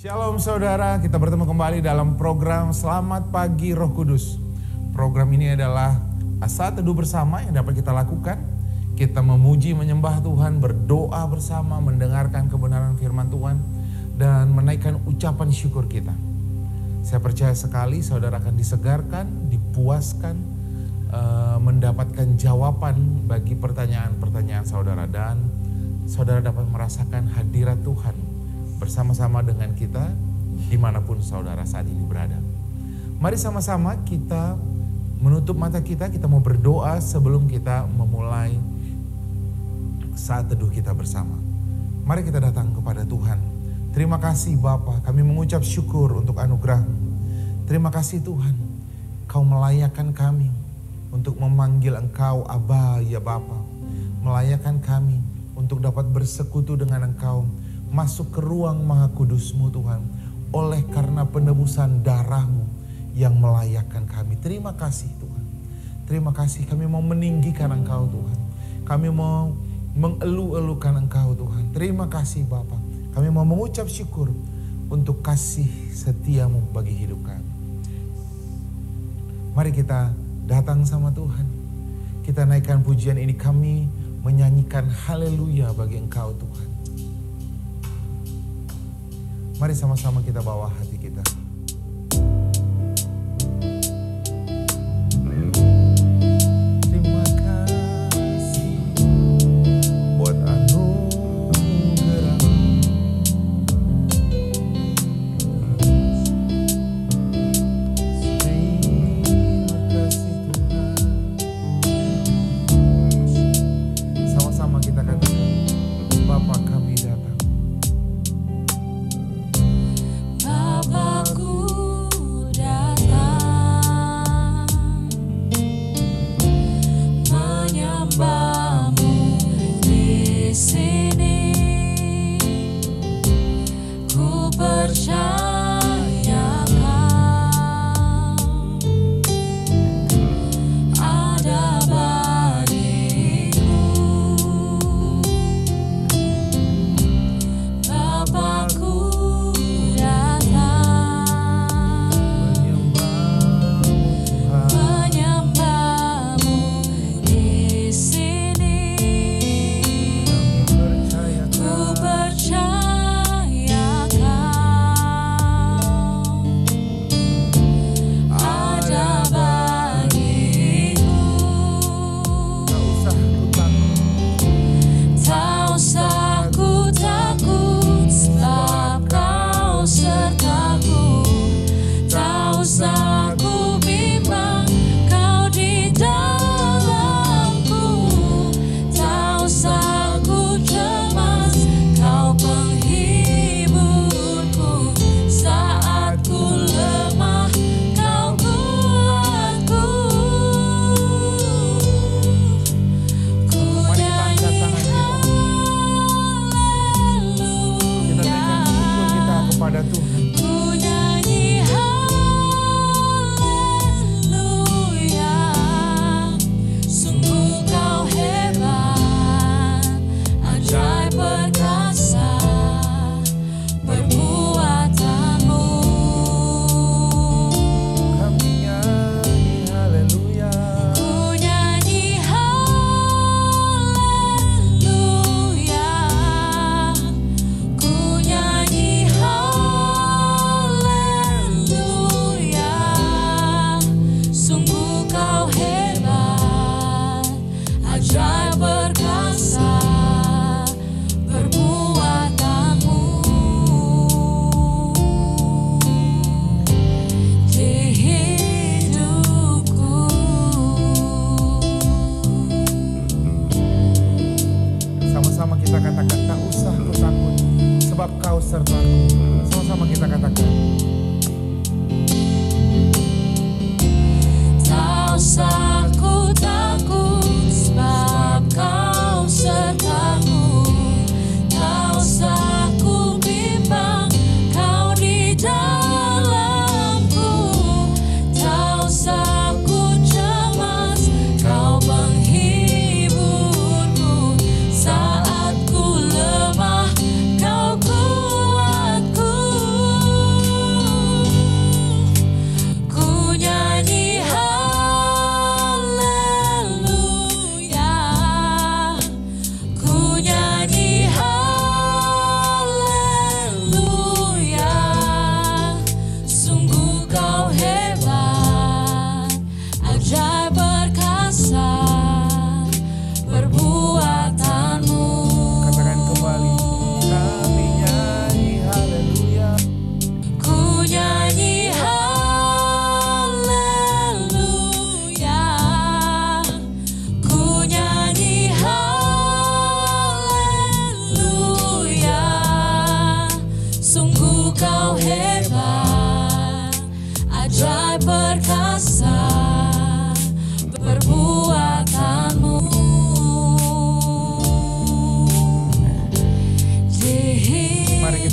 Shalom saudara, kita bertemu kembali dalam program Selamat Pagi Roh Kudus. Program ini adalah saat teduh bersama yang dapat kita lakukan. Kita memuji, menyembah Tuhan, berdoa bersama, mendengarkan kebenaran firman Tuhan, dan menaikkan ucapan syukur kita. Saya percaya sekali saudara akan disegarkan, dipuaskan, mendapatkan jawaban bagi pertanyaan-pertanyaan saudara. Dan saudara dapat merasakan hadirat Tuhan bersama-sama dengan kita dimanapun saudara saat ini berada. Mari sama-sama kita menutup mata kita mau berdoa sebelum kita memulai saat teduh kita bersama. Mari kita datang kepada Tuhan. Terima kasih Bapa, kami mengucap syukur untuk anugerah-Mu. Terima kasih Tuhan, Kau melayakkan kami untuk memanggil Engkau Aba ya Bapa. Melayakkan kami untuk dapat bersekutu dengan Engkau, masuk ke ruang maha kudus-Mu Tuhan, oleh karena penebusan darah-Mu yang melayakkan kami. Terima kasih Tuhan. Terima kasih, kami mau meninggikan Engkau Tuhan. Kami mau mengelu-elukan Engkau Tuhan. Terima kasih Bapa. Kami mau mengucap syukur untuk kasih setia-Mu bagi hidup kami. Mari kita datang sama Tuhan. Kita naikkan pujian ini, kami menyanyikan haleluya bagi Engkau Tuhan. Mari sama-sama kita bawa hati kita. Terima kasih buat anugerah. Terima kasih Tuhan. Sama-sama kita katakan, Bapa kami datang. Saat ku lemah, Kau kuatku.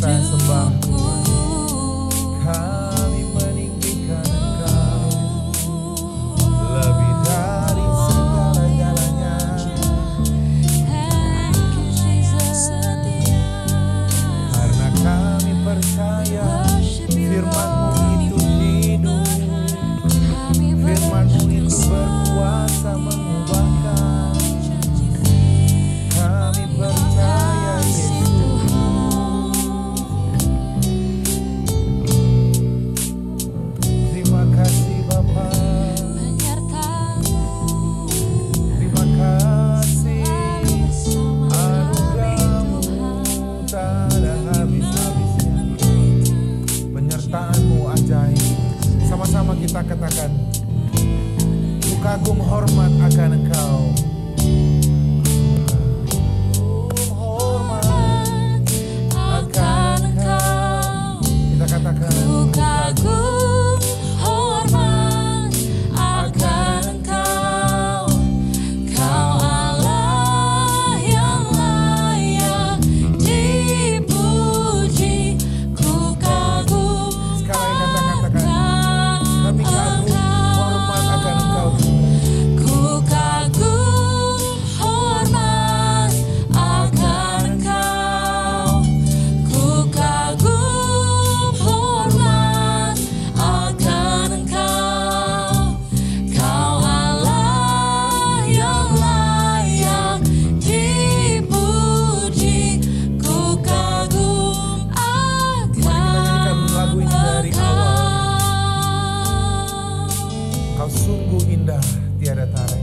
kita sembah Tuhan. Kami meninggikan Engkau lebih dari segala-galanya. Karena kami percaya firman-Mu itu hidup, firman-Mu itu berkuasa mengubahkan. Kami percaya Yesus. Terima kasih Bapa. Terima kasih anugerah-Mu tak ada habis-habisnya. Penyertaan-Mu ajaib. Sama-sama kita katakan, ku kagum hormat akan Engkau. Ku kagum hormat akan Engkau, Kau Allah yang layak dipuji. Ku kagum Sekali katakan, kami kagum hormat akan Engkau. ku kagum hormat akan Engkau, ku kagum hormat akan Engkau, Kau Allah yang layak dipuji. Ku kagum akan Lagu ini dari awal. Engkau. Kau sungguh indah tiada tara.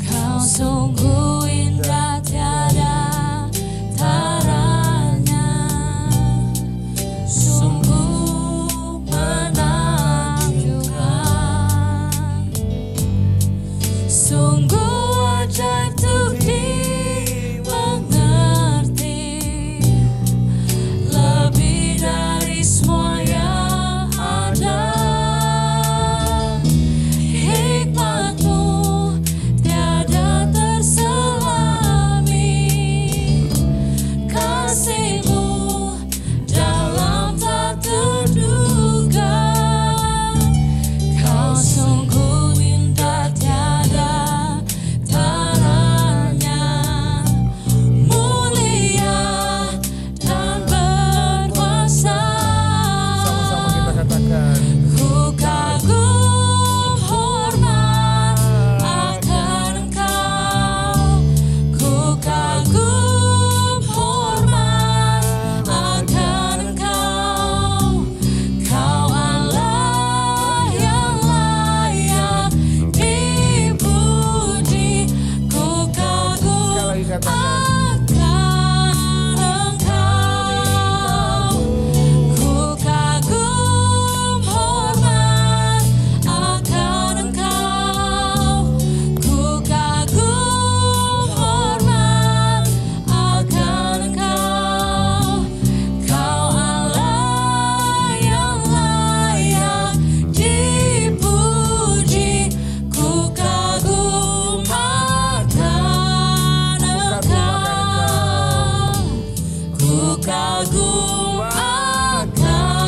Kau sungguh indah tiada taranya, sungguh menakjubkan, sungguh ajaib untuk dimengerti, lebih dari semua yang ada. Hikmat-Mu tiada terselami, kasih-Mu dalam tak terduga. Kau sungguh indah tiada taranya, mulia dan berkuasa. Sama-sama kita katakan, Ku kagum hormat akan Engkau, ku kagum hormat akan Engkau, Kau Allah yang layak dipuji. Ku kagum sekali lagi katakan, akan Engkau, ku kagum hormat akan Engkau, ku kagum hormat akan Engkau, Kau Allah yang layak dipuji. Ku kagum akan Engkau, ku kagum akan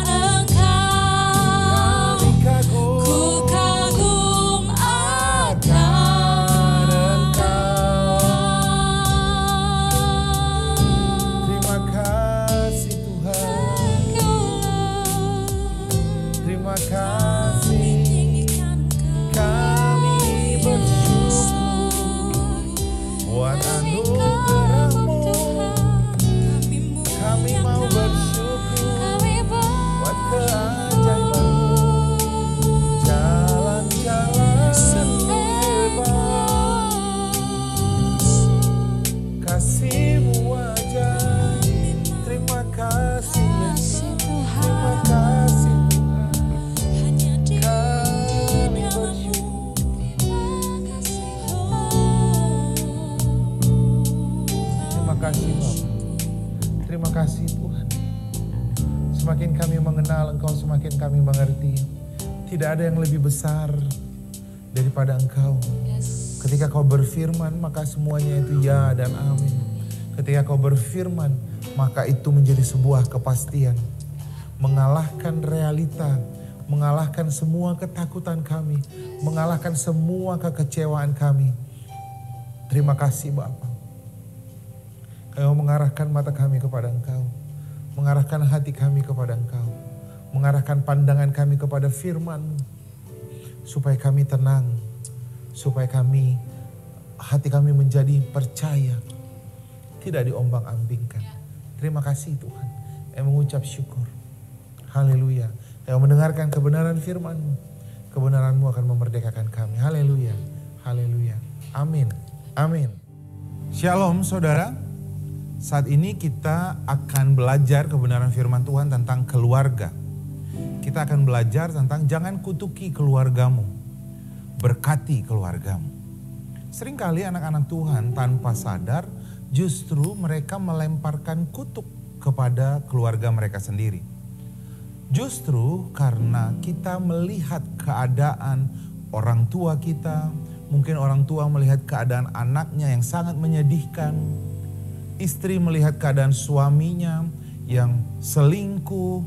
Engkau, kami kagum ku kagum akan Engkau. Terima kasih Tuhan. Terima kasih. Kami bersyukur buat anugerah-Mu. Kami mau bersyukur buat keajaiban-Mu. Jalan-jalan bebas, kasih-Mu ajaib. Terima kasih Yesus. Terima kasih Tuhan. Kami bersyukur. Terima kasih Bapak. Terima kasih Tuhan. Semakin kami mengenal Engkau, semakin kami mengerti. Tidak ada yang lebih besar daripada Engkau. Ketika Kau berfirman, maka semuanya itu ya dan amin. Ketika Kau berfirman, maka itu menjadi sebuah kepastian. Mengalahkan realita, mengalahkan semua ketakutan kami, mengalahkan semua kekecewaan kami. Terima kasih Bapa. Kau mengarahkan mata kami kepada Engkau, mengarahkan hati kami kepada Engkau, mengarahkan pandangan kami kepada firman-Mu, supaya kami tenang, supaya hati kami menjadi percaya, tidak diombang-ambingkan. Terima kasih Tuhan. Saya mengucap syukur. Haleluya. Saya mendengarkan kebenaran firman-Mu. Kebenaran-Mu akan memerdekakan kami. Haleluya. Haleluya. Amin. Amin. Shalom saudara. Saat ini kita akan belajar kebenaran firman Tuhan tentang keluarga. Kita akan belajar tentang jangan kutuki keluargamu. Berkati keluargamu. Seringkali anak-anak Tuhan tanpa sadar justru mereka melemparkan kutuk kepada keluarga mereka sendiri. Justru karena kita melihat keadaan orang tua kita, mungkin orang tua melihat keadaan anaknya yang sangat menyedihkan. Istri melihat keadaan suaminya yang selingkuh,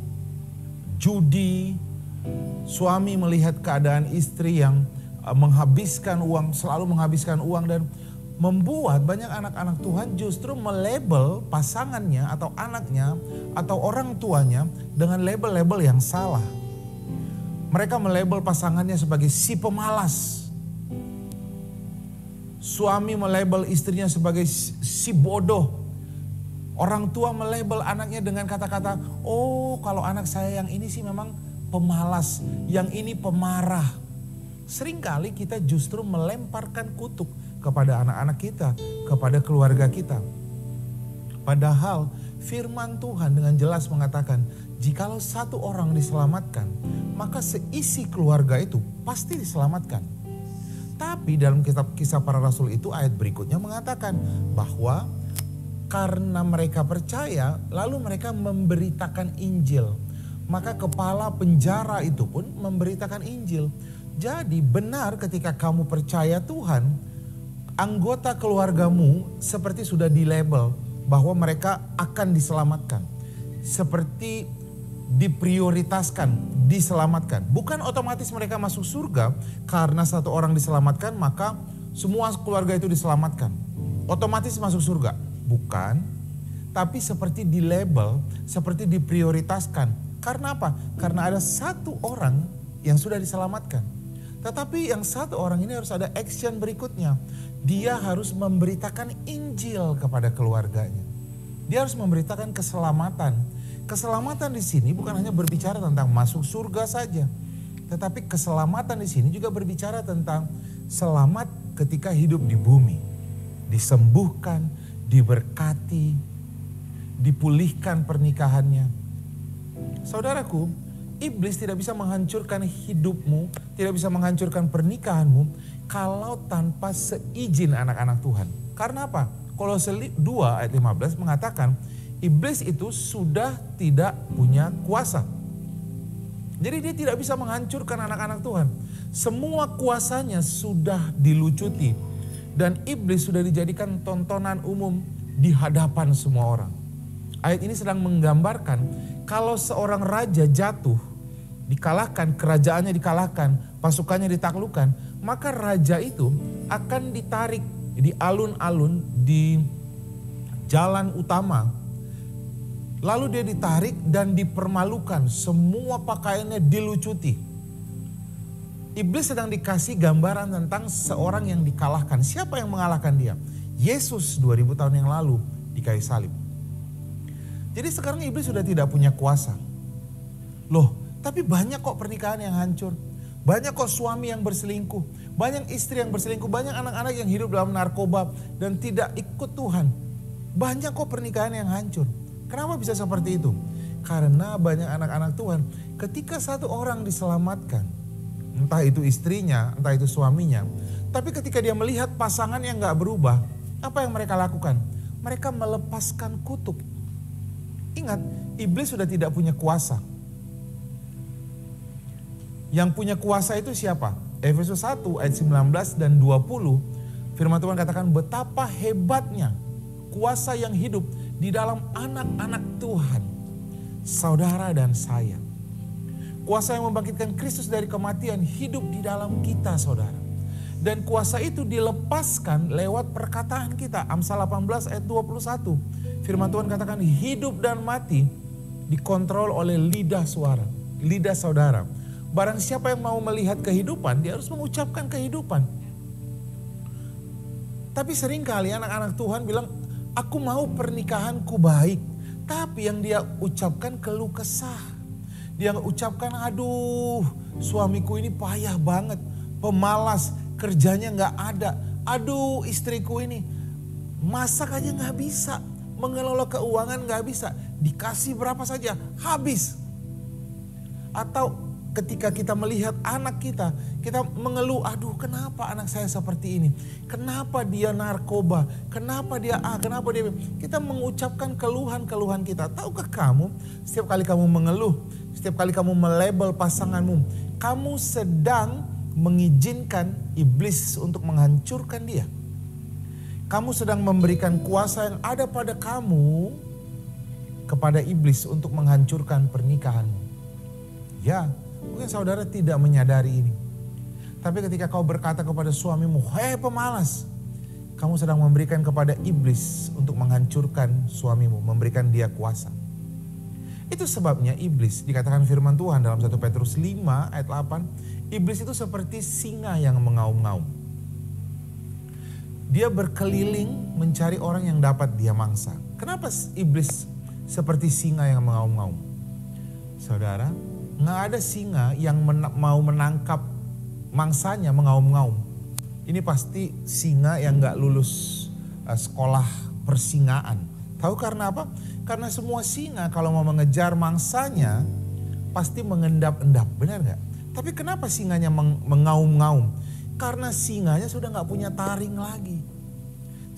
judi. Suami melihat keadaan istri yang menghabiskan uang, selalu menghabiskan uang, dan membuat banyak anak-anak Tuhan justru melabel pasangannya atau anaknya atau orang tuanya dengan label-label yang salah. Mereka melabel pasangannya sebagai si pemalas. Suami melabel istrinya sebagai si bodoh. Orang tua melabel anaknya dengan kata-kata, oh kalau anak saya yang ini sih memang pemalas, yang ini pemarah. Seringkali kita justru melemparkan kutuk kepada anak-anak kita, kepada keluarga kita. Padahal firman Tuhan dengan jelas mengatakan, jikalau satu orang diselamatkan, maka seisi keluarga itu pasti diselamatkan. Tapi dalam kitab Kisah Para Rasul itu ayat berikutnya mengatakan bahwa karena mereka percaya lalu mereka memberitakan Injil. Maka kepala penjara itu pun memberitakan Injil. Jadi benar ketika kamu percaya Tuhan, anggota keluargamu seperti sudah dilabel bahwa mereka akan diselamatkan. Seperti diprioritaskan, diselamatkan. Bukan otomatis mereka masuk surga karena satu orang diselamatkan maka semua keluarga itu diselamatkan. Otomatis masuk surga. Bukan. Tapi seperti dilabel, seperti diprioritaskan. Karena apa? Karena ada satu orang yang sudah diselamatkan. Tetapi yang satu orang ini harus ada action berikutnya. Dia harus memberitakan Injil kepada keluarganya. Dia harus memberitakan keselamatan. Keselamatan di sini bukan hanya berbicara tentang masuk surga saja, tetapi keselamatan di sini juga berbicara tentang selamat ketika hidup di bumi, disembuhkan, diberkati, dipulihkan pernikahannya. Saudaraku, iblis tidak bisa menghancurkan hidupmu, tidak bisa menghancurkan pernikahanmu kalau tanpa seizin anak-anak Tuhan. Karena apa? Kolose 2 ayat 15 mengatakan, iblis itu sudah tidak punya kuasa. Jadi dia tidak bisa menghancurkan anak-anak Tuhan. Semua kuasanya sudah dilucuti. Dan iblis sudah dijadikan tontonan umum di hadapan semua orang. Ayat ini sedang menggambarkan kalau seorang raja jatuh, dikalahkan, kerajaannya dikalahkan, pasukannya ditaklukkan, maka raja itu akan ditarik di alun-alun di jalan utama. Lalu dia ditarik dan dipermalukan, semua pakaiannya dilucuti. Iblis sedang dikasih gambaran tentang seorang yang dikalahkan. Siapa yang mengalahkan dia? Yesus 2000 tahun yang lalu di kayu salib. Jadi sekarang iblis sudah tidak punya kuasa. Loh, tapi banyak kok pernikahan yang hancur. Banyak kok suami yang berselingkuh. Banyak istri yang berselingkuh. Banyak anak-anak yang hidup dalam narkoba dan tidak ikut Tuhan. Banyak kok pernikahan yang hancur. Kenapa bisa seperti itu? Karena banyak anak-anak Tuhan ketika satu orang diselamatkan, entah itu istrinya, entah itu suaminya, tapi ketika dia melihat pasangan yang gak berubah, apa yang mereka lakukan? Mereka melepaskan kutuk. Ingat, iblis sudah tidak punya kuasa. Yang punya kuasa itu siapa? Efesus 1 ayat 19 dan 20, firman Tuhan katakan betapa hebatnya kuasa yang hidup di dalam anak-anak Tuhan, saudara dan saya. Kuasa yang membangkitkan Kristus dari kematian hidup di dalam kita, saudara. Dan kuasa itu dilepaskan lewat perkataan kita. Amsal 18 ayat 21. Firman Tuhan katakan hidup dan mati dikontrol oleh lidah saudara. Barang siapa yang mau melihat kehidupan, dia harus mengucapkan kehidupan. Tapi seringkali anak-anak Tuhan bilang, aku mau pernikahanku baik. Tapi yang dia ucapkan keluh kesah. Dia ucapkan, aduh suamiku ini payah banget, pemalas, kerjanya gak ada. Aduh istriku ini masak aja gak bisa, mengelola keuangan gak bisa. Dikasih berapa saja, habis. Atau ketika kita melihat anak kita, kita mengeluh, aduh kenapa anak saya seperti ini? Kenapa dia narkoba? Kenapa dia kenapa dia... Kita mengucapkan keluhan-keluhan kita. Tahukah kamu, setiap kali kamu mengeluh, setiap kali kamu melabel pasanganmu, kamu sedang mengizinkan iblis untuk menghancurkan dia. Kamu sedang memberikan kuasa yang ada pada kamu kepada iblis untuk menghancurkan pernikahanmu. Ya, mungkin saudara tidak menyadari ini. Tapi ketika kau berkata kepada suamimu, hei pemalas, kamu sedang memberikan kepada iblis untuk menghancurkan suamimu, memberikan dia kuasa. Itu sebabnya iblis, dikatakan firman Tuhan dalam 1 Petrus 5 ayat 8, iblis itu seperti singa yang mengaum-ngaum. Dia berkeliling mencari orang yang dapat dia mangsa. Kenapa iblis seperti singa yang mengaum-ngaum? Saudara, nggak ada singa yang mau menangkap mangsanya mengaum-ngaum. Ini pasti singa yang nggak lulus sekolah persingaan. Tahu karena apa? Karena semua singa kalau mau mengejar mangsanya pasti mengendap-endap, benar nggak? Tapi kenapa singanya mengaum-ngaum? Karena singanya sudah nggak punya taring lagi.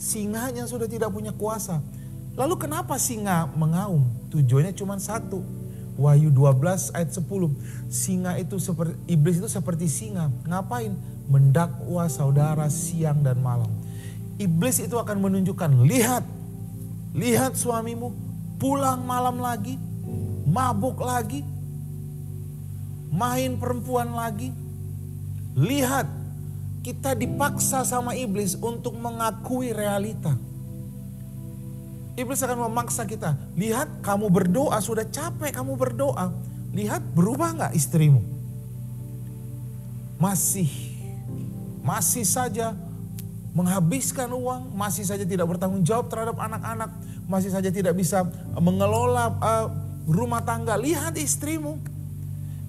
Singanya sudah tidak punya kuasa. Lalu kenapa singa mengaum? Tujuannya cuma satu. Wahyu 12 ayat 10. Singa itu seperti iblis itu seperti singa. Ngapain? Mendakwa saudara siang dan malam. Iblis itu akan menunjukkan, lihat suamimu pulang malam lagi, mabuk lagi, main perempuan lagi. Lihat, kita dipaksa sama iblis untuk mengakui realita. Iblis akan memaksa kita. Lihat kamu berdoa, sudah capek kamu berdoa. Lihat berubah gak istrimu? Masih saja menghabiskan uang. Masih saja tidak bertanggung jawab terhadap anak-anak. Masih saja tidak bisa mengelola rumah tangga. Lihat istrimu.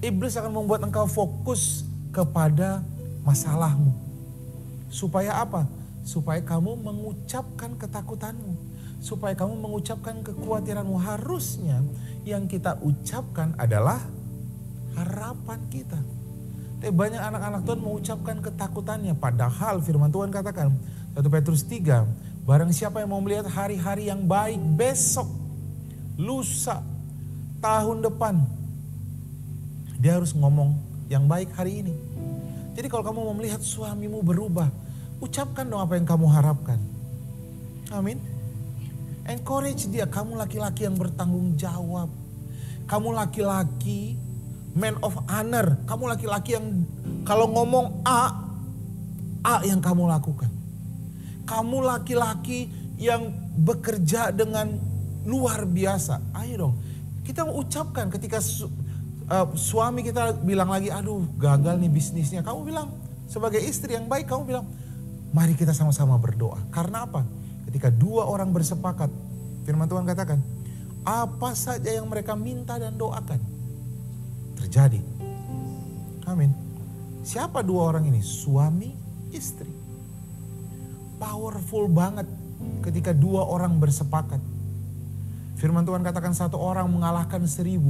Iblis akan membuat engkau fokus kepada masalahmu. Supaya apa? Supaya kamu mengucapkan ketakutanmu. Supaya kamu mengucapkan kekhawatiranmu. Harusnya yang kita ucapkan adalah harapan kita. Tapi banyak anak-anak Tuhan mengucapkan ketakutannya. Padahal firman Tuhan katakan 1 Petrus 3, barang siapa yang mau melihat hari-hari yang baik besok, lusa, tahun depan, dia harus ngomong yang baik hari ini. Jadi kalau kamu mau melihat suamimu berubah, ucapkan dong apa yang kamu harapkan. Amin. Encourage dia, kamu laki-laki yang bertanggung jawab. Kamu laki-laki man of honor. Kamu laki-laki yang kalau ngomong A yang kamu lakukan. Kamu laki-laki yang bekerja dengan luar biasa. Ayo dong, kita ucapkan ketika suami kita bilang lagi, aduh gagal nih bisnisnya. Kamu bilang sebagai istri yang baik, kamu bilang, mari kita sama-sama berdoa. Karena apa? Ketika dua orang bersepakat, firman Tuhan katakan, apa saja yang mereka minta dan doakan, terjadi. Amin. Siapa dua orang ini? Suami, istri. Powerful banget ketika dua orang bersepakat. Firman Tuhan katakan 1 orang mengalahkan 1000,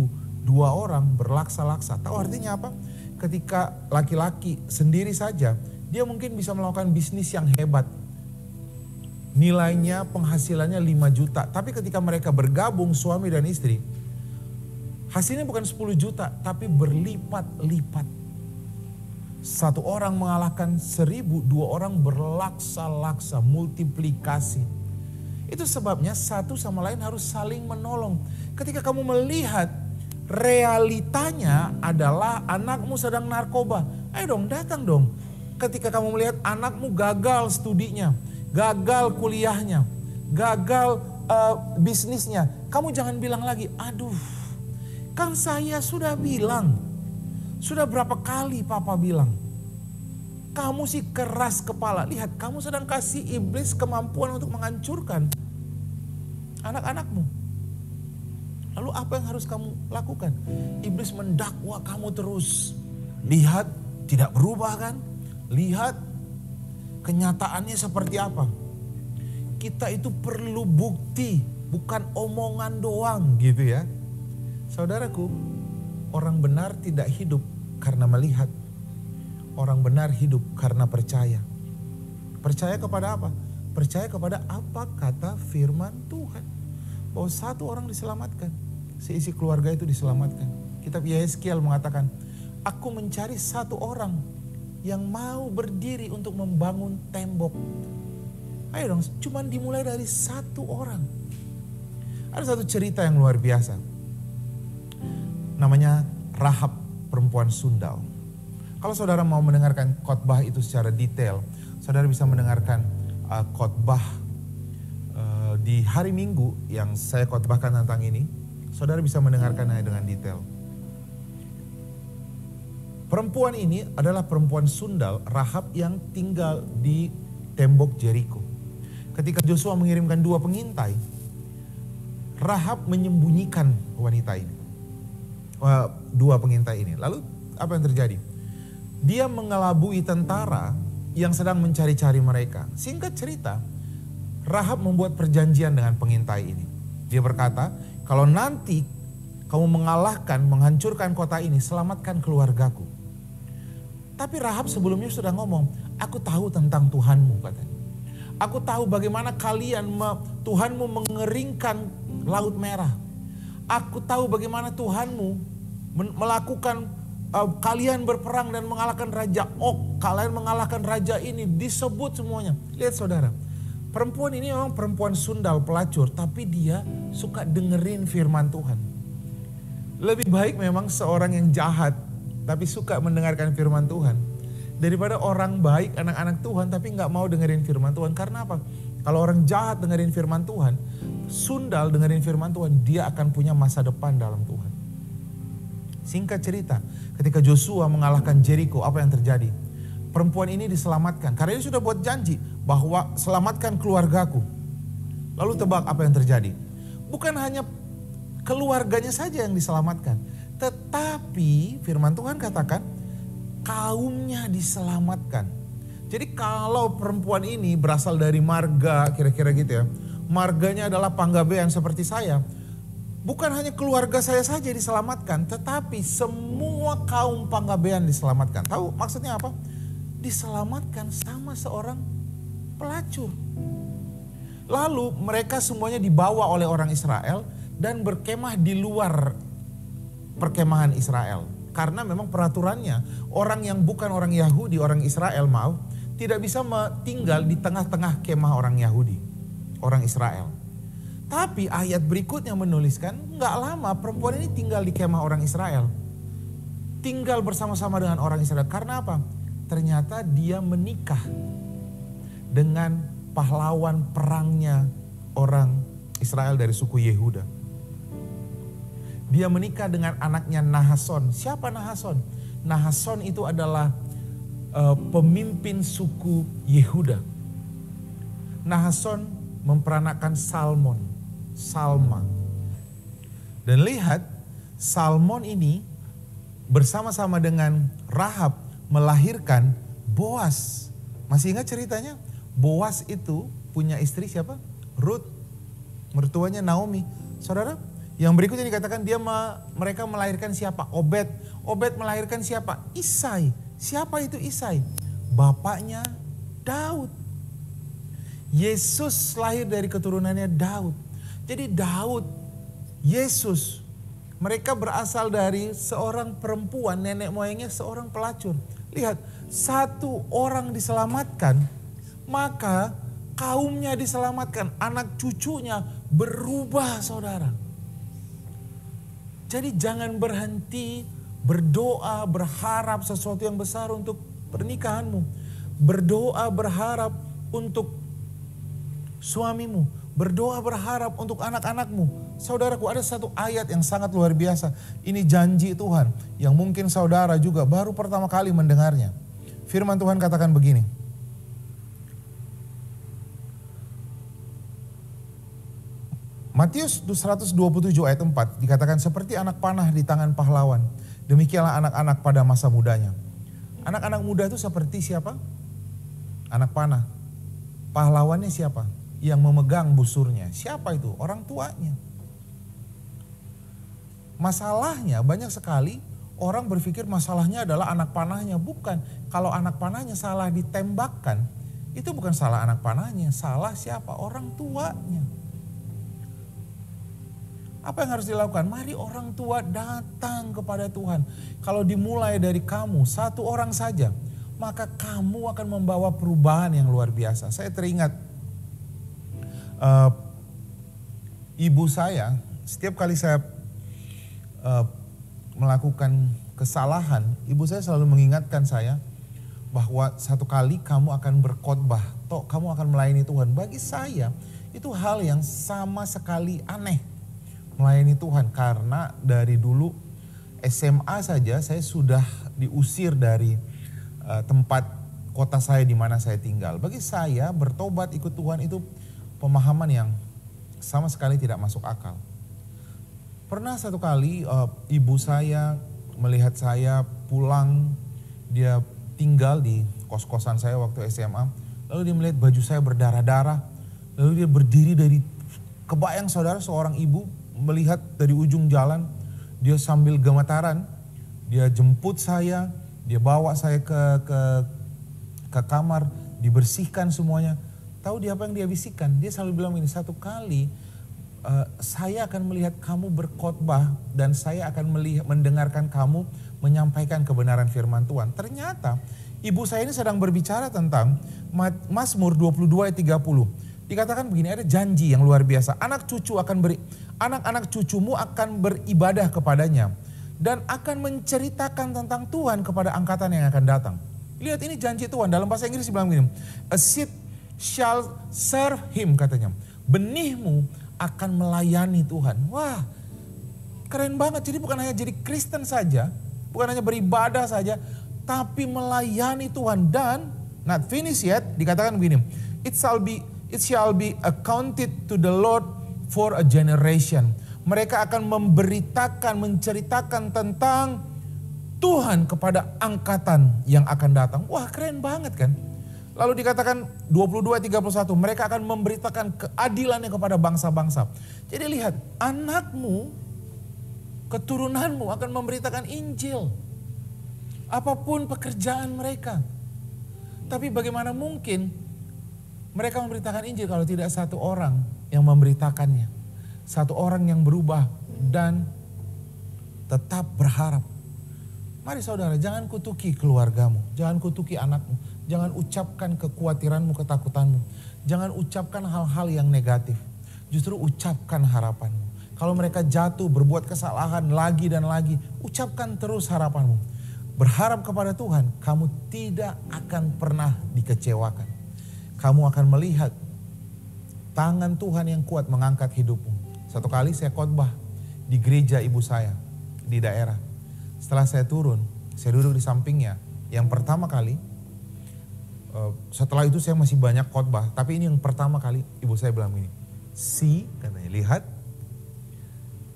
2 orang berlaksa-laksa. Tahu artinya apa? Ketika laki-laki sendiri saja, dia mungkin bisa melakukan bisnis yang hebat. Nilainya, penghasilannya 5 juta. Tapi ketika mereka bergabung suami dan istri, hasilnya bukan 10 juta, tapi berlipat-lipat. 1 orang mengalahkan 1000, 2 orang berlaksa-laksa, multiplikasi. Itu sebabnya satu sama lain harus saling menolong. Ketika kamu melihat realitanya adalah anakmu sedang narkoba, ayo dong datang dong. Ketika kamu melihat anakmu gagal studinya, gagal kuliahnya, gagal bisnisnya, kamu jangan bilang lagi, aduh kan saya sudah bilang, sudah berapa kali papa bilang. Kamu sih keras kepala. Lihat, kamu sedang kasih iblis kemampuan untuk menghancurkan anak-anakmu. Lalu apa yang harus kamu lakukan? Iblis mendakwa kamu terus. Lihat, tidak berubah kan? Lihat, kenyataannya seperti apa? Kita itu perlu bukti, bukan omongan doang gitu ya. Saudaraku, orang benar tidak hidup karena melihat. Orang benar hidup karena percaya. Percaya kepada apa? Percaya kepada apa kata firman Tuhan. Bahwa satu orang diselamatkan. Seisi keluarga itu diselamatkan. Kitab Yeskiel mengatakan, aku mencari satu orang yang mau berdiri untuk membangun tembok. Ayo dong, cuman dimulai dari satu orang. Ada satu cerita yang luar biasa. Namanya Rahab, perempuan sundal. Kalau saudara mau mendengarkan khotbah itu secara detail, saudara bisa mendengarkan khotbah di hari Minggu yang saya khotbahkan tentang ini. Saudara bisa mendengarkannya dengan detail. Perempuan ini adalah perempuan sundal, Rahab, yang tinggal di tembok Jericho. Ketika Joshua mengirimkan 2 pengintai, Rahab menyembunyikan wanita ini. 2 pengintai ini. Lalu apa yang terjadi? Dia mengelabui tentara yang sedang mencari-cari mereka. Singkat cerita, Rahab membuat perjanjian dengan pengintai ini. Dia berkata, kalau nanti kamu mengalahkan, menghancurkan kota ini, selamatkan keluargaku. Tapi Rahab sebelumnya sudah ngomong, aku tahu tentang Tuhanmu, katanya. Aku tahu bagaimana Tuhanmu mengeringkan Laut Merah. Aku tahu bagaimana Tuhanmu melakukan kalian berperang dan mengalahkan Raja Ok, kalian mengalahkan raja ini, disebut semuanya. Lihat saudara, perempuan ini memang perempuan sundal, pelacur, tapi dia suka dengerin firman Tuhan. Lebih baik memang seorang yang jahat, tapi suka mendengarkan firman Tuhan, daripada orang baik, anak-anak Tuhan, tapi gak mau dengerin firman Tuhan. Karena apa? Kalau orang jahat dengerin firman Tuhan, sundal dengerin firman Tuhan, dia akan punya masa depan dalam Tuhan. Singkat cerita, ketika Joshua mengalahkan Jericho, apa yang terjadi? Perempuan ini diselamatkan. Karena dia sudah buat janji bahwa selamatkan keluargaku. Lalu tebak apa yang terjadi? Bukan hanya keluarganya saja yang diselamatkan. Tetapi firman Tuhan katakan, kaumnya diselamatkan. Jadi kalau perempuan ini berasal dari marga, kira-kira gitu ya. Marganya adalah panggabean seperti saya. Bukan hanya keluarga saya saja diselamatkan, tetapi semua kaum panggabean diselamatkan. Tahu maksudnya apa? Diselamatkan sama seorang pelacur. Lalu mereka semuanya dibawa oleh orang Israel dan berkemah di luar perkemahan Israel. Karena memang peraturannya, orang yang bukan orang Yahudi, orang Israel tidak bisa tinggal di tengah-tengah kemah orang Yahudi, orang Israel. Tapi ayat berikutnya menuliskan, gak lama perempuan ini tinggal di kemah orang Israel. Tinggal bersama-sama dengan orang Israel. Karena apa? Ternyata dia menikah dengan pahlawan perangnya orang Israel dari suku Yehuda. Dia menikah dengan anaknya Nahason. Siapa Nahason? Nahason itu adalah pemimpin suku Yehuda. Nahason memperanakkan Salma. Dan lihat, Salmon ini bersama-sama dengan Rahab melahirkan Boas. Masih ingat ceritanya? Boas itu punya istri siapa? Ruth, mertuanya Naomi. Saudara, yang berikutnya dikatakan mereka melahirkan siapa? Obed. Obed melahirkan siapa? Isai. Siapa itu Isai? Bapaknya Daud. Yesus lahir dari keturunannya Daud. Jadi Daud, Yesus, mereka berasal dari seorang perempuan, nenek moyangnya seorang pelacur. Lihat, satu orang diselamatkan, maka kaumnya diselamatkan, anak cucunya berubah, saudara. Jadi jangan berhenti berdoa, berharap sesuatu yang besar untuk pernikahanmu. Berdoa, berharap untuk suamimu. Berdoa, berharap untuk anak-anakmu. Saudaraku, ada satu ayat yang sangat luar biasa. Ini janji Tuhan yang mungkin saudara juga baru pertama kali mendengarnya. Firman Tuhan katakan begini. Matius 127 ayat 4 dikatakan seperti anak panah di tangan pahlawan. Demikianlah anak-anak pada masa mudanya. Anak-anak muda itu seperti siapa? Anak panah. Pahlawannya siapa? Yang memegang busurnya. Siapa itu? Orang tuanya. Masalahnya banyak sekali orang berpikir masalahnya adalah anak panahnya. Bukan. Kalau anak panahnya salah ditembakkan, itu bukan salah anak panahnya. Salah siapa? Orang tuanya. Apa yang harus dilakukan? Mari orang tua datang kepada Tuhan. Kalau dimulai dari kamu, satu orang saja, maka kamu akan membawa perubahan yang luar biasa. Saya teringat ibu saya, setiap kali saya melakukan kesalahan, ibu saya selalu mengingatkan saya bahwa satu kali kamu akan berkhotbah, kamu akan melayani Tuhan. Bagi saya itu hal yang sama sekali aneh. Melayani Tuhan, karena dari dulu SMA saja saya sudah diusir dari tempat kota saya di mana saya tinggal. Bagi saya bertobat ikut Tuhan itu pemahaman yang sama sekali tidak masuk akal. Pernah satu kali ibu saya melihat saya pulang, dia tinggal di kos-kosan saya waktu SMA. Lalu dia melihat baju saya berdarah-darah, lalu dia berdiri dari, kebayang saudara seorang ibu melihat dari ujung jalan, dia sambil gemetaran, dia jemput saya, dia bawa saya ke kamar, dibersihkan semuanya. Tahu dia apa yang dia bisikan? Dia selalu bilang ini, satu kali saya akan melihat kamu berkhotbah dan saya akan mendengarkan kamu menyampaikan kebenaran firman Tuhan. Ternyata ibu saya ini sedang berbicara tentang Mazmur 22 ayat 30. Dikatakan begini, ada janji yang luar biasa. Anak-anak cucumu akan beribadah kepadanya dan akan menceritakan tentang Tuhan kepada angkatan yang akan datang. Lihat, ini janji Tuhan. Dalam bahasa Inggris bilang begini, a seed shall serve him, katanya. Benihmu akan melayani Tuhan. Wah, keren banget. Jadi bukan hanya jadi Kristen saja, bukan hanya beribadah saja, tapi melayani Tuhan. Dan not finished yet, dikatakan begini, it shall be accounted to the Lord for a generation. Mereka akan memberitakan, menceritakan tentang Tuhan kepada angkatan yang akan datang. Wah, keren banget kan? Lalu dikatakan 22:31, mereka akan memberitakan keadilannya kepada bangsa-bangsa. Jadi lihat, anakmu, keturunanmu akan memberitakan Injil. Apapun pekerjaan mereka. Tapi bagaimana mungkin mereka memberitakan Injil kalau tidak satu orang yang memberitakannya. Satu orang yang berubah dan tetap berharap. Mari saudara, jangan kutuki keluargamu, jangan kutuki anakmu, jangan ucapkan kekhawatiranmu, ketakutanmu. Jangan ucapkan hal-hal yang negatif, justru ucapkan harapanmu. Kalau mereka jatuh, berbuat kesalahan lagi dan lagi, ucapkan terus harapanmu. Berharap kepada Tuhan, kamu tidak akan pernah dikecewakan. Kamu akan melihat tangan Tuhan yang kuat mengangkat hidupmu. Satu kali saya khotbah di gereja ibu saya di daerah. Setelah saya turun, saya duduk di sampingnya. Yang pertama kali, setelah itu saya masih banyak khotbah. Tapi ini yang pertama kali ibu saya bilang begini. Katanya, lihat,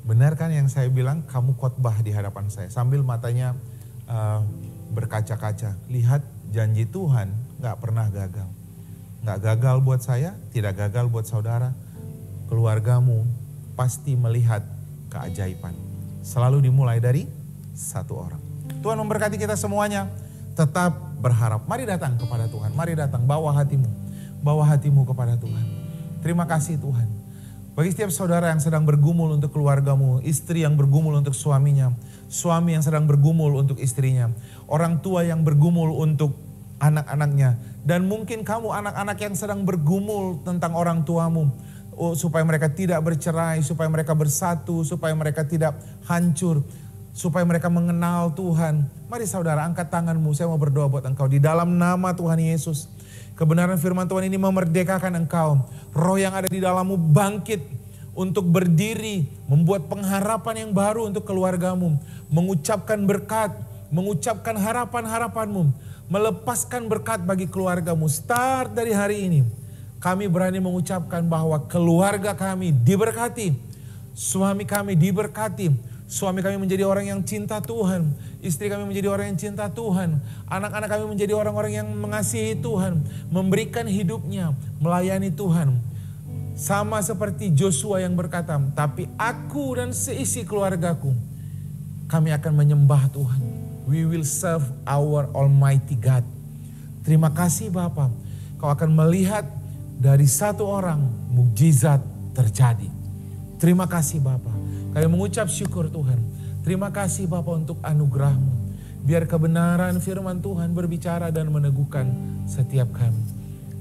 benar kan yang saya bilang, kamu khotbah di hadapan saya. Sambil matanya berkaca-kaca. Lihat, janji Tuhan gak pernah gagal. Gak gagal buat saya, tidak gagal buat saudara. Keluargamu pasti melihat keajaiban. Selalu dimulai dari satu orang. Tuhan memberkati kita semuanya. Tetap berharap. Mari datang kepada Tuhan. Mari datang, bawa hatimu. Bawa hatimu kepada Tuhan. Terima kasih Tuhan. Bagi setiap saudara yang sedang bergumul untuk keluargamu, istri yang bergumul untuk suaminya, suami yang sedang bergumul untuk istrinya, orang tua yang bergumul untuk anak-anaknya. Dan mungkin kamu anak-anak yang sedang bergumul tentang orang tuamu. Supaya mereka tidak bercerai, supaya mereka bersatu, supaya mereka tidak hancur. Supaya mereka mengenal Tuhan. Mari saudara angkat tanganmu, saya mau berdoa buat engkau. Di dalam nama Tuhan Yesus. Kebenaran firman Tuhan ini memerdekakan engkau. Roh yang ada di dalammu bangkit untuk berdiri. Membuat pengharapan yang baru untuk keluargamu. Mengucapkan berkat, mengucapkan harapan-harapanmu. Melepaskan berkat bagi keluargamu. Start dari hari ini. Kami berani mengucapkan bahwa keluarga kami diberkati. Suami kami diberkati. Suami kami menjadi orang yang cinta Tuhan. Istri kami menjadi orang yang cinta Tuhan. Anak-anak kami menjadi orang-orang yang mengasihi Tuhan. Memberikan hidupnya, melayani Tuhan. Sama seperti Joshua yang berkata, tapi aku dan seisi keluargaku, kami akan menyembah Tuhan. We will serve our Almighty God. Terima kasih Bapa. Kau akan melihat dari satu orang mukjizat terjadi. Terima kasih Bapa. Kami mengucap syukur Tuhan. Terima kasih Bapa untuk anugerah-Mu. Biar kebenaran firman Tuhan berbicara dan meneguhkan setiap kami.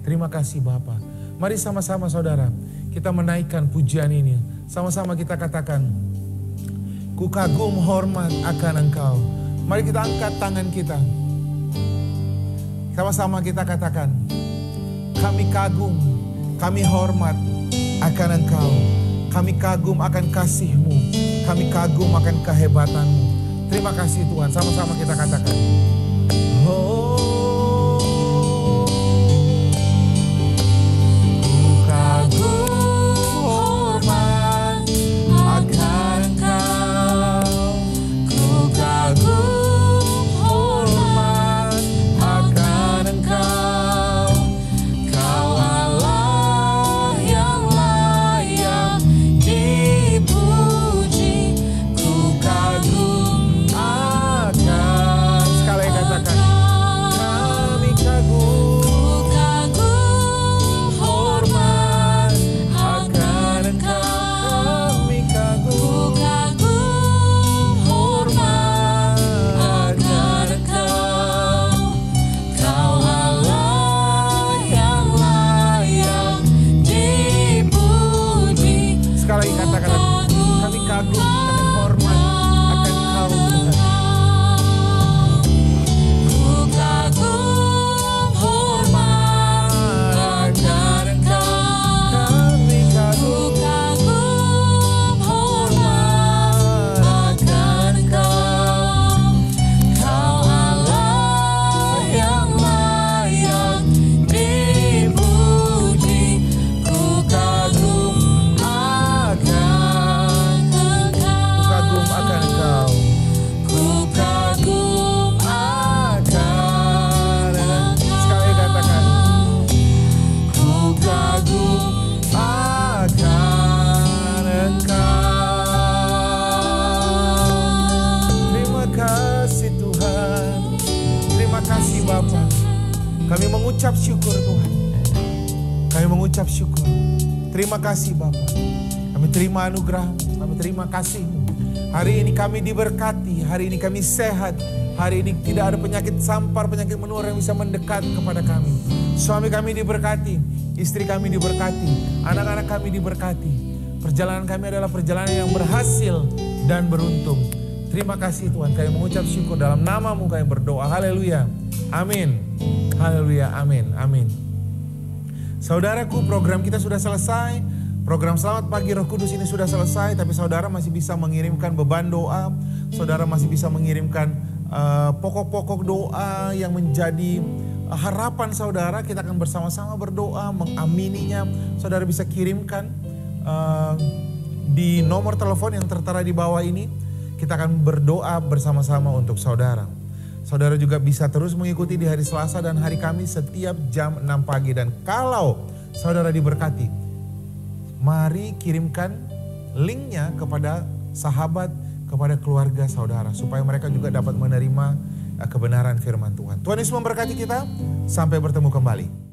Terima kasih Bapa. Mari sama-sama saudara, kita menaikkan pujian ini. Sama-sama kita katakan, ku kagum hormat akan Engkau. Mari kita angkat tangan kita. Sama-sama kita katakan, kami kagum, kami hormat akan Engkau. Kami kagum akan kasih-Mu. Kami kagum akan kehebatan-Mu. Terima kasih Tuhan. Sama-sama kita katakan. Ku kagum hormat akan Engkau. Ku kagum hormat akan Engkau. Kau Allah yang layak dipuji. Ku kagum akan Sekali katakan. Kami kagum. Ku kagum hormat akan Engkau. Kami kagum. Ku kagum hormat akan Engkau. Kau Allah yang layak dipuji. Sekali lagi katakan. Kami kagum, kami hormat akan Engkau Tuhan. Ku kagum hormat akan Engkau. Kami Ku kagum. kagum hormat akan Engkau. Kau Allah yang layak dipuji. Ku kagum akan Engkau. Ku kagum akan Engkau. Ku kagum akan Engkau. Sekali katakan. Ku kagum Akan Engkau. Terima kasih Tuhan. Terima kasih Bapa. Kami mengucap syukur Tuhan. Kami mengucap syukur. Terima kasih Bapa. Kami terima anugerah-Mu. Kami terima kasih-Mu. Hari ini kami diberkati. Hari ini kami sehat. Hari ini tidak ada penyakit sampar, penyakit menular yang bisa mendekat kepada kami. Suami kami diberkati. Istri kami diberkati. Anak-anak kami diberkati. Perjalanan kami adalah perjalanan yang berhasil dan beruntung. Terima kasih Tuhan. Kami mengucap syukur dalam nama-Mu kami berdoa. Haleluya. Amin. Haleluya. Amin. Amin. Saudaraku, program kita sudah selesai. Program Selamat Pagi Roh Kudus ini sudah selesai. Tapi saudara masih bisa mengirimkan beban doa. Saudara masih bisa mengirimkan pokok-pokok doa yang menjadi harapan saudara. Kita akan bersama-sama berdoa, mengamininya. Saudara bisa kirimkan di nomor telepon yang tertera di bawah ini. Kita akan berdoa bersama-sama untuk saudara. Saudara juga bisa terus mengikuti di hari Selasa dan hari Kamis setiap jam 6 pagi. Dan kalau saudara diberkati, mari kirimkan linknya kepada sahabat, kepada keluarga saudara. Supaya mereka juga dapat menerima kebenaran firman Tuhan. Tuhan Yesus memberkati kita. Sampai bertemu kembali.